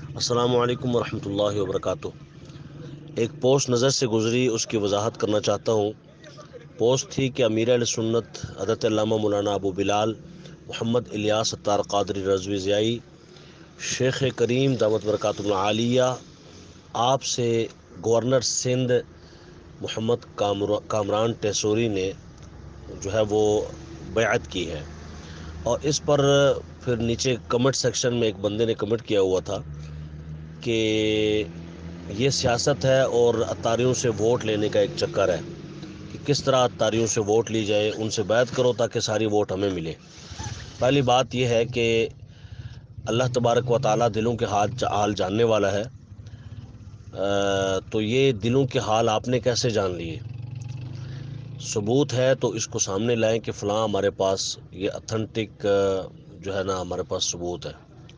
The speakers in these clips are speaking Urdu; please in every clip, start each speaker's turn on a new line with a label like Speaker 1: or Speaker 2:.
Speaker 1: السلام علیکم ورحمۃ اللہ وبرکاتہ۔ ایک پوسٹ نظر سے گزری، اس کی وضاحت کرنا چاہتا ہوں۔ پوسٹ تھی کہ امیر اہل سنت حضرت علامہ مولانا ابو بلال محمد الیاس ستار قادری رضوی ضیائی شیخ کریم دعوت برکاتہ العالیہ آپ سے گورنر سندھ محمد کامران ٹیسوری نے جو ہے وہ بیعت کی ہے، اور اس پر پھر نیچے کمنٹ سیکشن میں ایک بندے نے کمنٹ کیا ہوا تھا کہ یہ سیاست ہے اور اتاریوں سے ووٹ لینے کا ایک چکر ہے کہ کس طرح اتاریوں سے ووٹ لی جائے، ان سے بیعت کرو تاکہ ساری ووٹ ہمیں ملے۔ پہلی بات یہ ہے کہ اللہ تبارک و تعالیٰ دلوں کے حال جاننے والا ہے۔ تو یہ دلوں کے حال آپ نے کیسے جان لیے؟ ثبوت ہے تو اس کو سامنے لائیں کہ فلاں ہمارے پاس یہ اتھنٹک جو ہے نا ہمارے پاس ثبوت ہے،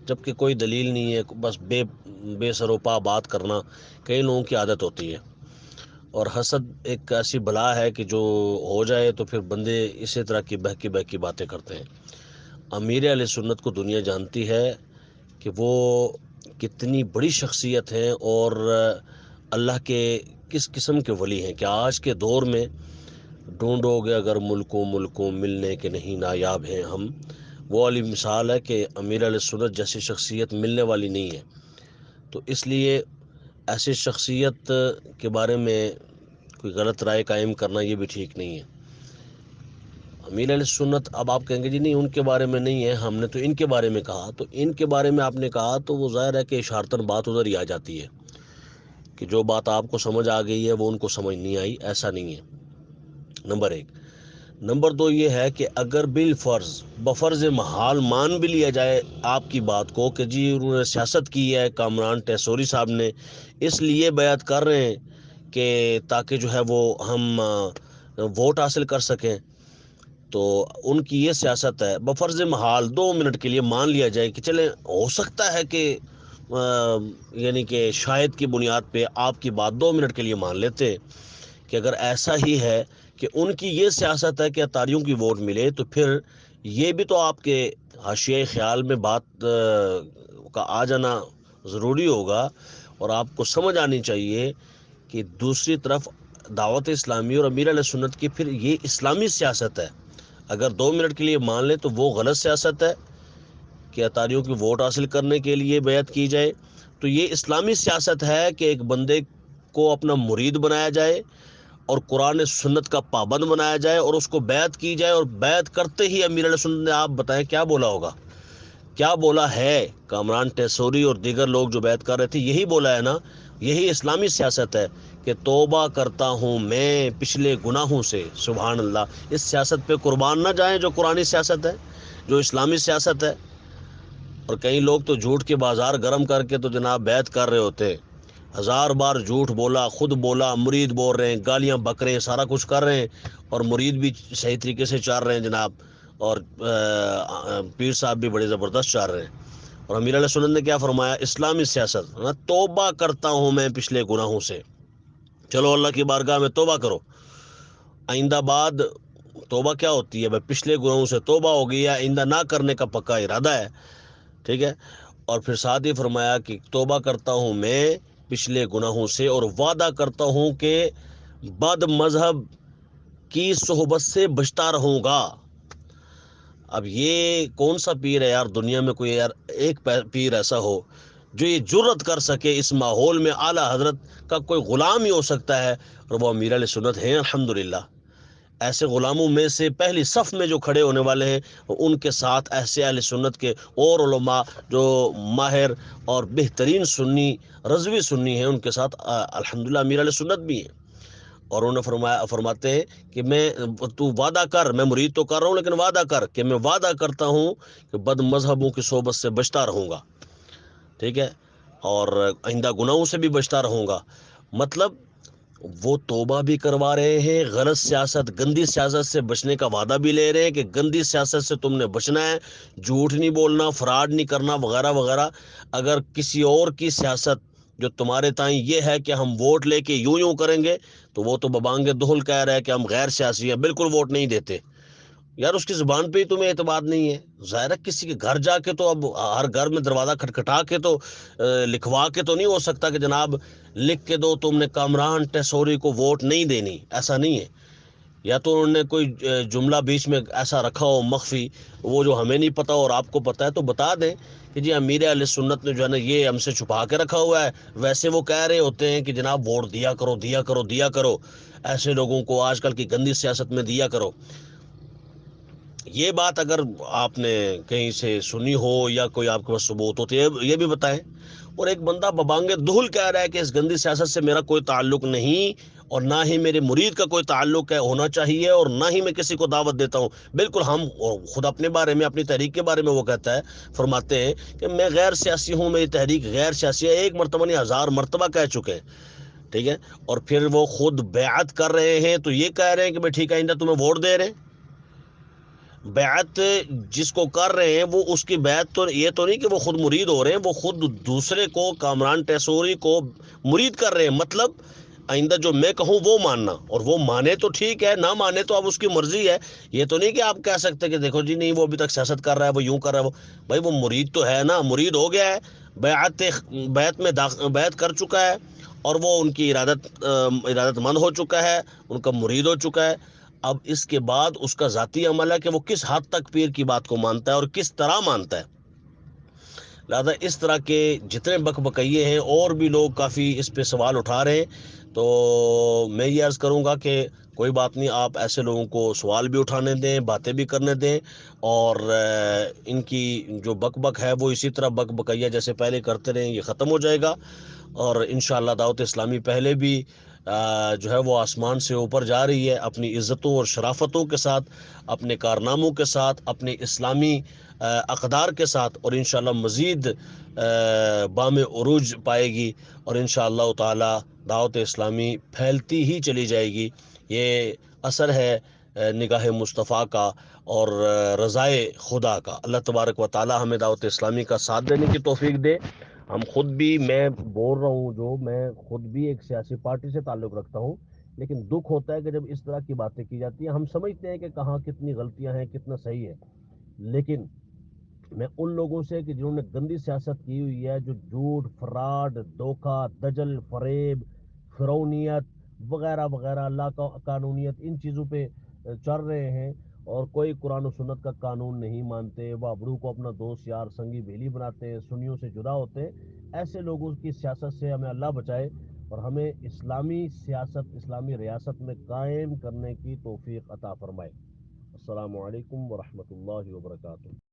Speaker 1: جبکہ کوئی دلیل نہیں ہے، بس بے سروپا بات کرنا کئی لوگوں کی عادت ہوتی ہے۔ اور حسد ایک ایسی بلا ہے کہ جو ہو جائے تو پھر بندے اسی طرح کی بہکی باتیں کرتے ہیں۔ امیر اہل سنت کو دنیا جانتی ہے کہ وہ کتنی بڑی شخصیت ہیں اور اللہ کے کس قسم کے ولی ہیں کہ آج کے دور میں ڈھونڈو گے اگر ملکوں ملنے کے نہیں نایاب ہیں ہم، وہ والی مثال ہے کہ امیر علیہ سنت جیسی شخصیت ملنے والی نہیں ہے۔ تو اس لیے ایسی شخصیت کے بارے میں کوئی غلط رائے قائم کرنا یہ بھی ٹھیک نہیں ہے۔ امیر علیہ سنت، اب آپ کہیں گے جی نہیں ان کے بارے میں نہیں ہے، ہم نے تو ان کے بارے میں کہا، تو ان کے بارے میں آپ نے کہا تو وہ ظاہر ہے کہ اشارتاً بات ادھر ہی آ جاتی ہے کہ جو بات آپ کو سمجھ آ گئی ہے وہ ان کو سمجھ نہیں آئی، ایسا نہیں ہے۔ نمبر ایک۔ نمبر دو یہ ہے کہ اگر بالفرض بفرض محال مان بھی لیا جائے آپ کی بات کو کہ جی انہوں نے سیاست کی ہے کامران ٹیسوری صاحب نے، اس لیے بیعت کر رہے ہیں کہ تاکہ جو ہے وہ ہم ووٹ حاصل کر سکیں، تو ان کی یہ سیاست ہے۔ بفرض محال 2 منٹ کے لیے مان لیا جائے کہ چلے ہو سکتا ہے کہ یعنی کہ شاید کی بنیاد پہ آپ کی بات 2 منٹ کے لیے مان لیتے کہ اگر ایسا ہی ہے کہ ان کی یہ سیاست ہے کہ اتاریوں کی ووٹ ملے، تو پھر یہ بھی تو آپ کے حاشیۂ خیال میں بات کا آ جانا ضروری ہوگا، اور آپ کو سمجھ آنی چاہیے کہ دوسری طرف دعوت اسلامی اور امیر علیہ سنت کی پھر یہ اسلامی سیاست ہے۔ اگر 2 منٹ کے لیے مان لیں تو وہ غلط سیاست ہے کہ اتاریوں کی ووٹ حاصل کرنے کے لیے بیعت کی جائے، تو یہ اسلامی سیاست ہے کہ ایک بندے کو اپنا مرید بنایا جائے اور قرآن سنت کا پابند بنایا جائے اور اس کو بیعت کی جائے، اور بیعت کرتے ہی امیر علیہ سنت نے آپ بتائیں کیا بولا ہوگا، کیا بولا ہے؟ کامران ٹیسوری اور دیگر لوگ جو بیعت کر رہے تھے یہی بولا ہے نا، یہی اسلامی سیاست ہے کہ توبہ کرتا ہوں میں پچھلے گناہوں سے۔ سبحان اللہ، اس سیاست پہ قربان نہ جائیں جو قرآنی سیاست ہے، جو اسلامی سیاست ہے۔ اور کئی لوگ تو جھوٹ کے بازار گرم کر کے تو جناب بیعت کر رہے ہوتے، 1000 بار جھوٹ بولا، خود بولا، مرید بول رہے ہیں، گالیاں بک رہے ہیں، سارا کچھ کر رہے ہیں، اور مرید بھی صحیح طریقے سے چار رہے ہیں جناب، اور پیر صاحب بھی بڑے زبردست چار رہے ہیں۔ اور امیر علیہ سنت نے کیا فرمایا؟ اسلامی سیاست، توبہ کرتا ہوں میں پچھلے گناہوں سے۔ چلو اللہ کی بارگاہ میں توبہ کرو، آئندہ بعد توبہ کیا ہوتی ہے بھائی؟ پچھلے گناہوں سے توبہ ہو گئی ہے، آئندہ نہ کرنے کا پکا ارادہ ہے، ٹھیک ہے۔ اور پھر ساتھ ہی فرمایا کہ توبہ کرتا ہوں میں پچھلے گناہوں سے، اور وعدہ کرتا ہوں کہ بد مذہب کی صحبت سے بچتا رہوں گا۔ اب یہ کون سا پیر ہے یار دنیا میں؟ کوئی یار ایک پیر ایسا ہو جو یہ جرت کر سکے اس ماحول میں؟ اعلیٰ حضرت کا کوئی غلام ہی ہو سکتا ہے، اور وہ امیر علیہ سنت ہیں الحمدللہ۔ ایسے غلاموں میں سے پہلی صف میں جو کھڑے ہونے والے ہیں، ان کے ساتھ ایسے اہل سنت کے اور علماء جو ماہر اور بہترین سنی رضوی سنی ہیں، ان کے ساتھ الحمدللہ امیر علیہ سنت بھی ہیں۔ اور انہوں نے فرماتے ہیں کہ تو وعدہ کر، میں مرید تو کر رہا ہوں لیکن وعدہ کر کہ میں وعدہ کرتا ہوں کہ بد مذہبوں کی صحبت سے بچتا رہوں گا، ٹھیک ہے، اور آئندہ گناہوں سے بھی بچتا رہوں گا۔ مطلب وہ توبہ بھی کروا رہے ہیں، غلط سیاست گندی سیاست سے بچنے کا وعدہ بھی لے رہے ہیں کہ گندی سیاست سے تم نے بچنا ہے، جھوٹ نہیں بولنا، فراڈ نہیں کرنا، وغیرہ وغیرہ۔ اگر کسی اور کی سیاست جو تمہارے تائیں یہ ہے کہ ہم ووٹ لے کے یوں کریں گے، تو وہ تو ببانگ دہل کہہ رہا ہے کہ ہم غیر سیاسی ہیں، بالکل ووٹ نہیں دیتے۔ یار اس کی زبان پہ ہی تمہیں اعتماد نہیں ہے. ظاہر ہے کسی کے گھر جا کے تو اب ہر گھر میں دروازہ کھٹکھٹا کے تو لکھوا کے تو نہیں ہو سکتا کہ جناب لکھ کے دو تم نے کامران ٹیسوری کو ووٹ نہیں دینی. ایسا نہیں ہے. یا تو انہوں نے کوئی جملہ بیچ میں ایسا رکھا ہو مخفی, وہ جو ہمیں نہیں پتا اور آپ کو پتا ہے تو بتا دیں کہ جی امیر اہل سنت نے جو ہے نا یہ ہم سے چھپا کے رکھا ہوا ہے. ویسے وہ کہہ رہے ہوتے ہیں کہ جناب ووٹ دیا کرو دیا کرو دیا کرو, ایسے لوگوں کو آج کل کی گندی سیاست میں دیا کرو. یہ بات اگر آپ نے کہیں سے سنی ہو یا کوئی آپ کے پاس ثبوت ہو تو یہ بھی بتائیں. اور ایک بندہ ببانگ دہل کہہ رہا ہے کہ اس گندی سیاست سے میرا کوئی تعلق نہیں اور نہ ہی میرے مرید کا کوئی تعلق ہے ہونا چاہیے اور نہ ہی میں کسی کو دعوت دیتا ہوں. بالکل ہم خود اپنے بارے میں اپنی تحریک کے بارے میں وہ کہتا ہے, فرماتے ہیں کہ میں غیر سیاسی ہوں, میری تحریک غیر سیاسی ہے. ایک مرتبہ نہیں 1000 مرتبہ کہہ چکے ہیں. ٹھیک ہے. اور پھر وہ خود بیعت کر رہے ہیں تو یہ کہہ رہے ہیں کہ بھائی ٹھیک ہے آئندہ تمہیں ووٹ دے رہے ہیں. بیعت جس کو کر رہے ہیں وہ اس کی بیعت تو یہ تو نہیں کہ وہ خود مرید ہو رہے ہیں, وہ خود دوسرے کو کامران ٹیسوری کو مرید کر رہے ہیں. مطلب آئندہ جو میں کہوں وہ ماننا, اور وہ مانے تو ٹھیک ہے, نہ مانے تو اب اس کی مرضی ہے. یہ تو نہیں کہ آپ کہہ سکتے کہ دیکھو جی نہیں وہ ابھی تک سیاست کر رہا ہے, وہ یوں کر رہا ہے. وہ بھائی وہ مرید تو ہے نا, مرید ہو گیا ہے, بیعت میں بیعت کر چکا ہے اور وہ ان کی ارادت مند ہو چکا ہے, ان کا مرید ہو چکا ہے. اب اس کے بعد اس کا ذاتی عمل ہے کہ وہ کس حد تک پیر کی بات کو مانتا ہے اور کس طرح مانتا ہے. لہٰذا اس طرح کے جتنے بک بکیے ہیں اور بھی لوگ کافی اس پہ سوال اٹھا رہے ہیں, تو میں یہ عرض کروں گا کہ کوئی بات نہیں, آپ ایسے لوگوں کو سوال بھی اٹھانے دیں, باتیں بھی کرنے دیں, اور ان کی جو بک بک ہے وہ اسی طرح بک بکیا جیسے پہلے کرتے رہیں, یہ ختم ہو جائے گا. اور انشاءاللہ دعوت اسلامی پہلے بھی جو ہے وہ آسمان سے اوپر جا رہی ہے اپنی عزتوں اور شرافتوں کے ساتھ, اپنے کارناموں کے ساتھ, اپنے اسلامی اقدار کے ساتھ, اور انشاءاللہ مزید بام عروج پائے گی. اور انشاءاللہ تعالی دعوت اسلامی پھیلتی ہی چلی جائے گی. یہ اثر ہے نگاہ مصطفیٰ کا اور رضائے خدا کا. اللہ تبارک و تعالی ہمیں دعوت اسلامی کا ساتھ دینے کی توفیق دے. ہم خود بھی, میں بول رہا ہوں جو میں خود بھی ایک سیاسی پارٹی سے تعلق رکھتا ہوں, لیکن دکھ ہوتا ہے کہ جب اس طرح کی باتیں کی جاتی ہیں. ہم سمجھتے ہیں کہ کہاں کتنی غلطیاں ہیں, کتنا صحیح ہے, لیکن میں ان لوگوں سے کہ جنہوں نے گندی سیاست کی ہوئی ہے, جو جھوٹ, فراڈ, دھوکہ, دجل, فریب, فرعونیت وغیرہ وغیرہ, اللہ قانونیت, ان چیزوں پہ چل رہے ہیں اور کوئی قرآن و سنت کا قانون نہیں مانتے, بابرو کو اپنا دوست یار سنگی بھیلی بناتے ہیں, سنیوں سے جدا ہوتے ہیں. ایسے لوگوں کی سیاست سے ہمیں اللہ بچائے اور ہمیں اسلامی سیاست, اسلامی ریاست میں قائم کرنے کی توفیق عطا فرمائے. السلام علیکم ورحمۃ اللہ وبرکاتہ.